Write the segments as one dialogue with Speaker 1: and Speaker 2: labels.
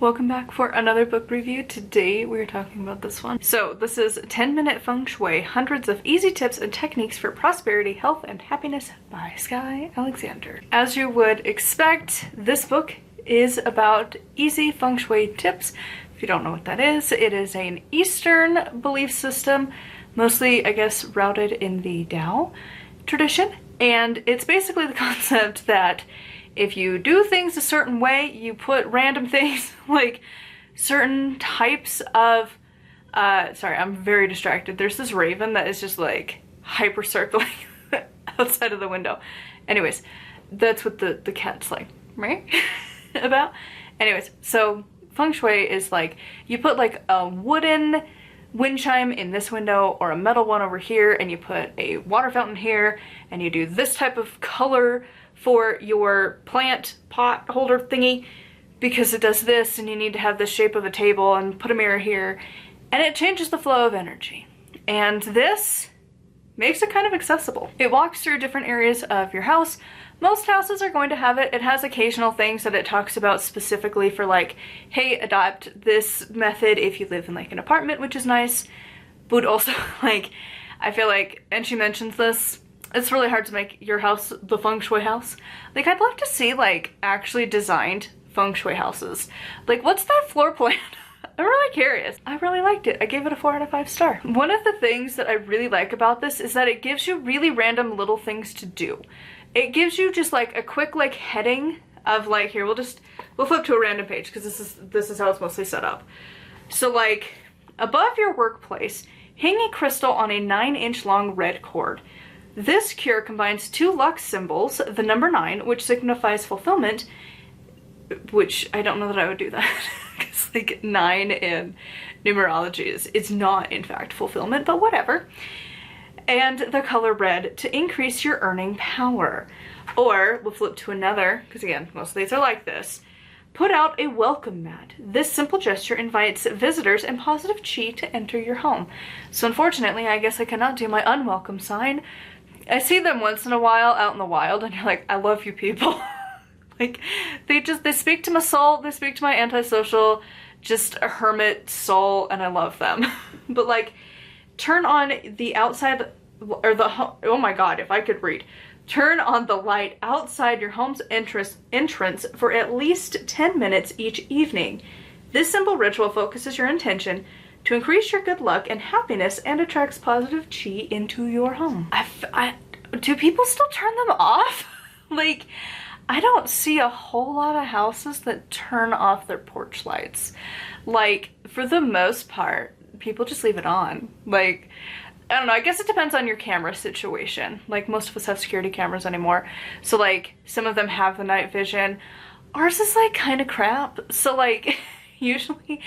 Speaker 1: welcome back for another book review. Today we're talking about this one. So this is 10-Minute Feng Shui, Hundreds of Easy Tips and Techniques for Prosperity, Health, and Happiness by Skye Alexander. As you would expect, this book is about easy Feng Shui tips. If you don't know what that is, it is an Eastern belief system, mostly, I guess, rooted in the Tao tradition. And it's basically the concept that if you do things a certain way, you put random things like certain types of, sorry, I'm very distracted. There's this raven that is just like hyper circling outside of the window. Anyways, that's what the cat's like, right? About. Anyways, so Feng Shui is like, you put like a wooden wind chime in this window or a metal one over here, and you put a water fountain here, and you do this type of color for your plant pot holder thingy because it does this, and you need to have the shape of a table and put a mirror here, and it changes the flow of energy. And this makes it kind of accessible. It walks through different areas of your house. Most houses are going to have it. It has occasional things that it talks about specifically for like, hey, adopt this method if you live in like an apartment, which is nice. But also like, I feel like, and she mentions this, it's really hard to make your house the Feng Shui house. Like, I'd love to see like actually designed Feng Shui houses. Like, what's that floor plan? I'm really curious. I really liked it. I gave it a 4 out of 5 star. One of the things that I really like about this is that it gives you really random little things to do. It gives you just like a quick like heading of like, here, we'll flip to a random page because this is how it's mostly set up. So like, above your workplace, hang a crystal on a 9-inch long red cord. This cure combines 2 luck symbols, the number 9, which signifies fulfillment, which I don't know that I would do that, because like 9 in numerology it's not in fact fulfillment, but whatever. And the color red to increase your earning power. Or we'll flip to another, because again, most of these are like this. Put out a welcome mat. This simple gesture invites visitors and positive chi to enter your home. So unfortunately, I guess I cannot do my unwelcome sign. I see them once in a while out in the wild, and you're like, I love you people. Like, they speak to my soul, they speak to my antisocial, just a hermit soul, and I love them. But like, turn on the outside, or the, oh my god, if I could read. Turn on the light outside your home's entrance for at least 10 minutes each evening. This simple ritual focuses your intention to increase your good luck and happiness and attracts positive chi into your home. Do people still turn them off? Like, I don't see a whole lot of houses that turn off their porch lights. Like, for the most part, people just leave it on. Like, I don't know, I guess it depends on your camera situation. Like, most of us have security cameras anymore. So like, some of them have the night vision. Ours is like kind of crap. So like, usually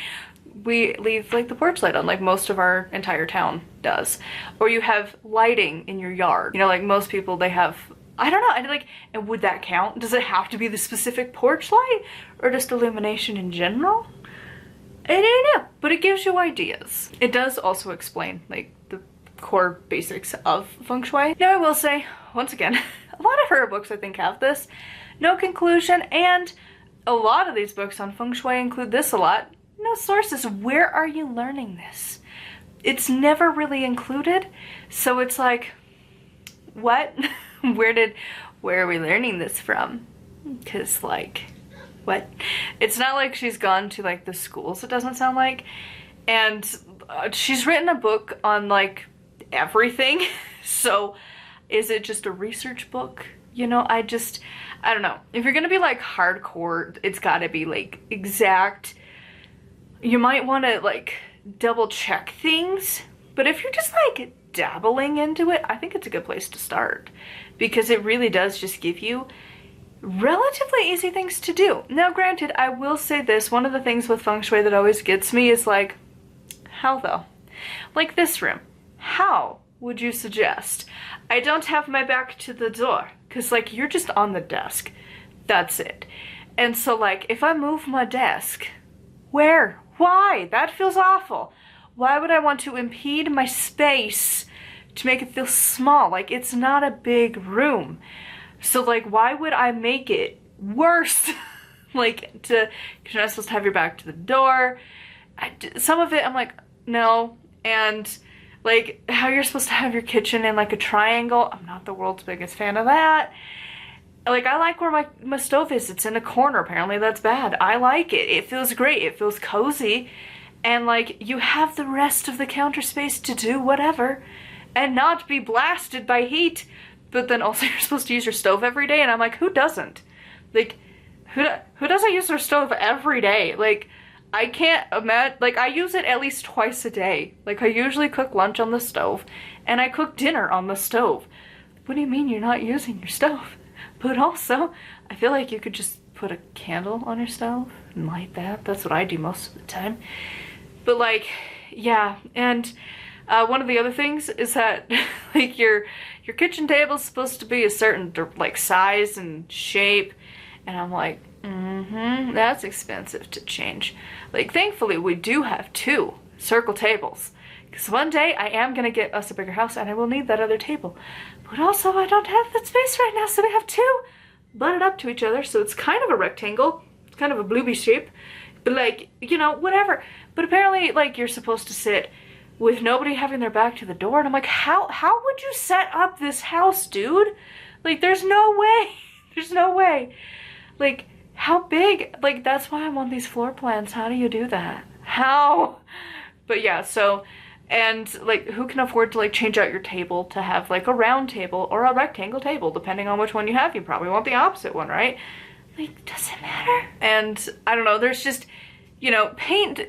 Speaker 1: we leave like the porch light on, like most of our entire town does. Or you have lighting in your yard. You know, like most people, they have, I don't know, and would that count? Does it have to be the specific porch light or just illumination in general? I don't know, but it gives you ideas. It does also explain like the core basics of Feng Shui. Now I will say, once again, a lot of her books I think have this. No conclusion, and a lot of these books on Feng Shui include this a lot. No sources. Where are you learning this? It's never really included, so it's like, what? Where are we learning this from? Because like, what? It's not like she's gone to like the schools, it doesn't sound like. And she's written a book on like everything. So is it just a research book? You know, I don't know. If you're gonna be like hardcore, it's gotta be like exact. You might want to like double check things, but if you're just like dabbling into it, I think it's a good place to start, because it really does just give you relatively easy things to do. Now granted, I will say this, one of the things with Feng Shui that always gets me is like, how though? Like this room, how would you suggest? I don't have my back to the door, because like, you're just on the desk, that's it. And so like, if I move my desk, where? Why? That feels awful. Why would I want to impede my space to make it feel small? Like, it's not a big room. So like, why would I make it worse like to, because you're not supposed to have your back to the door. Some of it I'm like, no. And like how you're supposed to have your kitchen in like a triangle, I'm not the world's biggest fan of that. Like, I like where my stove is. It's in a corner. Apparently that's bad. I like it. It feels great. It feels cozy. And like, you have the rest of the counter space to do whatever and not be blasted by heat. But then also you're supposed to use your stove every day, and I'm like, who doesn't? Like, who doesn't use their stove every day? Like, I can't imagine, like, I use it at least twice a day. Like, I usually cook lunch on the stove, and I cook dinner on the stove. What do you mean you're not using your stove? But also, I feel like you could just put a candle on your stove and light that. That's what I do most of the time. But like, yeah, and one of the other things is that like your kitchen table is supposed to be a certain like size and shape, and I'm like, that's expensive to change. Like, thankfully we do have 2 circle tables, because one day I am gonna get us a bigger house and I will need that other table. But also I don't have that space right now, so we have 2 butted up to each other, so it's kind of a rectangle. It's kind of a bluey shape, but like, you know, whatever. But apparently like you're supposed to sit with nobody having their back to the door, and I'm like, how would you set up this house, dude? Like, there's no way. There's no way. Like, how big? Like, that's why I want these floor plans. How do you do that? How? But yeah, so, and like, who can afford to like change out your table to have like a round table or a rectangle table? Depending on which one you have, you probably want the opposite one, right? Like, does it matter? And I don't know, there's just, you know, paint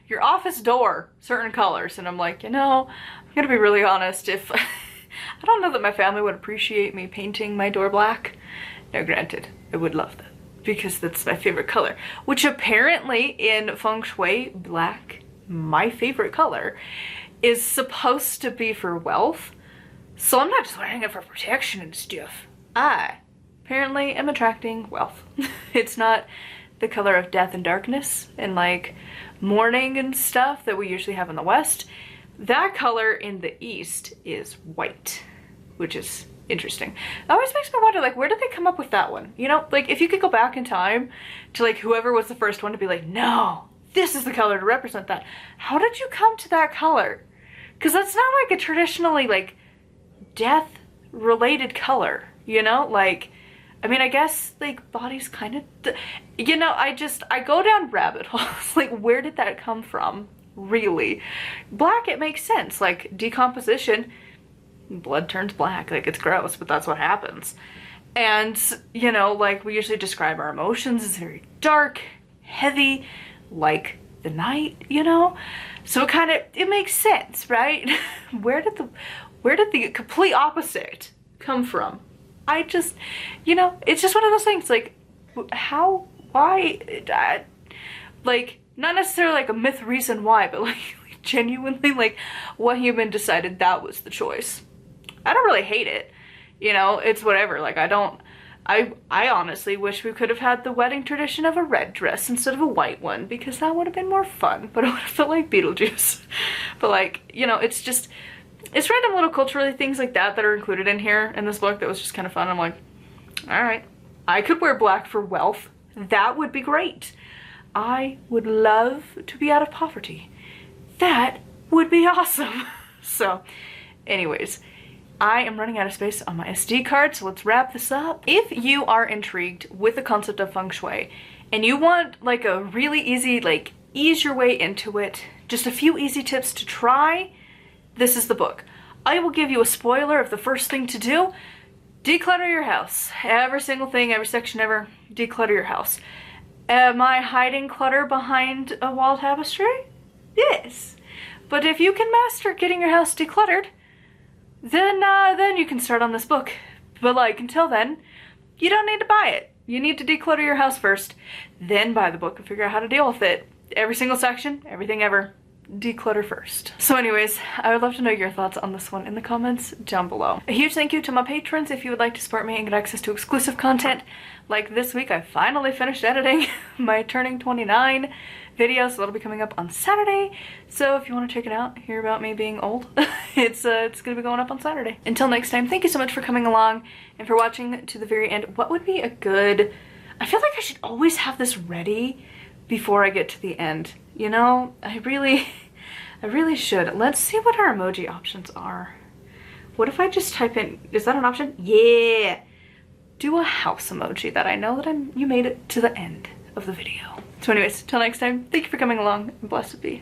Speaker 1: your office door certain colors, and I'm like, you know, I'm gonna be really honest, if I don't know that my family would appreciate me painting my door black. Now granted, I would love that, because that's my favorite color, which apparently in Feng Shui, black, my favorite color, is supposed to be for wealth. So I'm not just wearing it for protection and stuff. I apparently am attracting wealth. It's not the color of death and darkness and like mourning and stuff that we usually have in the West. That color in the East is white, which is interesting. It always makes me wonder, like, where did they come up with that one? You know, like, if you could go back in time to like whoever was the first one to be like, no, this is the color to represent that. How did you come to that color? Because that's not like a traditionally like death related color, you know? Like, I mean, I guess like bodies kind of, you know, I go down rabbit holes. Like, where did that come from? Really? Black, it makes sense. Like, decomposition, blood turns black. Like, it's gross, but that's what happens. And, you know, like, we usually describe our emotions as very dark, heavy, like the night, you know? So it makes sense, right? Where did the complete opposite come from? I just, you know, it's just one of those things, like, how, why, like, not necessarily like a myth reason why, but like genuinely, like, what human decided that was the choice? I don't really hate it, you know, it's whatever. Like, I honestly wish we could have had the wedding tradition of a red dress instead of a white one, because that would have been more fun, but it would have felt like Beetlejuice. But like, you know, it's just, it's random little cultural things like that that are included in here in this book that was just kind of fun. I'm like, all right, I could wear black for wealth. That would be great. I would love to be out of poverty. That would be awesome. So anyways, I am running out of space on my SD card, so let's wrap this up. If you are intrigued with the concept of Feng Shui and you want like a really easy, like, ease your way into it, just a few easy tips to try, this is the book. I will give you a spoiler of the first thing to do. Declutter your house. Every single thing, every section ever, declutter your house. Am I hiding clutter behind a wall tapestry? Yes. But if you can master getting your house decluttered, then you can start on this book. But like, until then, you don't need to buy it. You need to declutter your house first, then buy the book and figure out how to deal with it. Every single section, everything ever. Declutter first. So anyways, I would love to know your thoughts on this one in the comments down below. A huge thank you to my patrons. If you would like to support me and get access to exclusive content, like this week I finally finished editing my turning 29 video, so that'll be coming up on Saturday. So if you want to check it out, hear about me being old, it's gonna be going up on Saturday. Until next time, thank you so much for coming along and for watching to the very end. What would be a good I feel like I should always have this ready before I get to the end. You know, I really should. Let's see what our emoji options are. What if I just type in, is that an option? Yeah. Do a house emoji that I know that you made it to the end of the video. So anyways, till next time, thank you for coming along and blessed be.